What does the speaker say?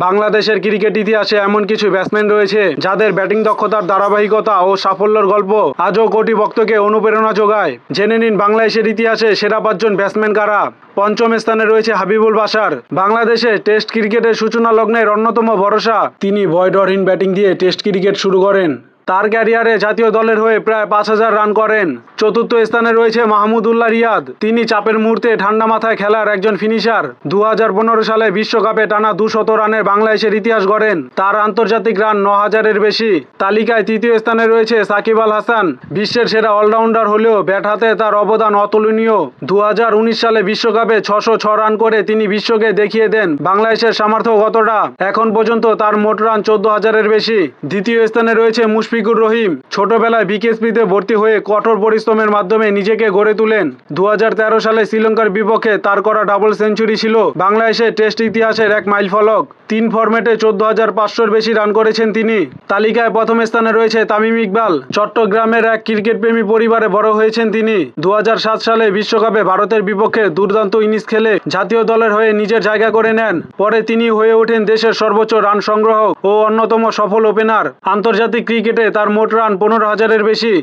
বাংলাদেশের ক্রিকেট ইতিহাসে এমন কিছু ব্যাটসম্যান রয়েছে যাদের ব্যাটিং দক্ষতার ধারাবাহিকতা ও সাফল্যের গল্প আজও কোটি ভক্তকে অনুপ্রেরণা যোগায়। জেনে নিন বাংলাদেশের ইতিহাসে সেরা 5 জন ব্যাটসম্যান কারা। পঞ্চম স্থানে রয়েছে হাবিবুল বাশার। বাংলাদেশে টেস্ট ক্রিকেটের সূচনা লগ্নের অন্যতম ভরসা। তিনি ভয়ডরহীন ব্যাটিং দিয়ে টেস্ট ক্রিকেট শুরু করেন। তার ক্যারিয়ারে জাতীয় দলের হয়ে প্রায় 5000 রান করেন। চতুর্থ স্থানে রয়েছে মাহমুদুল্লাহ রিয়াদ। তিনি চাপের মুহূর্তে ঠান্ডা মাথায় খেলার একজন ফিনিশার। 2015 সালে বিশ্বকাপে টানা 200 রানের বাংলাদেশের ইতিহাস গড়েন। তার আন্তর্জাতিক রান 9000-এর বেশি। তালিকায় তৃতীয় স্থানে রয়েছে সাকিব আল হাসান। বিশ্বের সেরা অলরাউন্ডার হলেও ব্যাট হাতে তার অবদান অতুলনীয়। 2019 সালে বিশ্বকাপে 606 রান করে তিনি বিশ্বকে দেখিয়ে দেন বাংলাদেশের সামর্থ্য কতটা। এখন পর্যন্ত তার মোট রান 14000-এর বেশি। দ্বিতীয় স্থানে রয়েছে মুশফিকুর রহিম। ছোটবেলায় বিকেএসপিতে ভর্তি হয়ে কঠোর পরিশ্রমের মাধ্যমে নিজেকে গড়ে তুলেন। 2013 সালে শ্রীলঙ্কার বিপক্ষে তার করা ডাবল সেঞ্চুরি ছিল বাংলাদেশের টেস্ট ইতিহাসের এক মাইলফলক। 3 ফরম্যাটে 14500-এর বেশি রান করেছেন তিনি। তালিকায় প্রথম স্থানে রয়েছে তামিম ইকবাল। চট্টগ্রামের এক ক্রিকেটপ্রেমী পরিবারে বড় হয়েছেন তিনি। 2007 সালে বিশ্বকাপে ভারতের বিপক্ষে দুর্দান্ত ইনিংস খেলে জাতীয় দলের হয়ে নিজের জায়গা করে নেন। পরে তিনি হয়ে ওঠেন দেশের সর্বোচ্চ রান সংগ্রাহক ও অন্যতম সফল ওপেনার। আন্তর্জাতিক ক্রিকেটে তার মোট রান 15000-এর বেশি।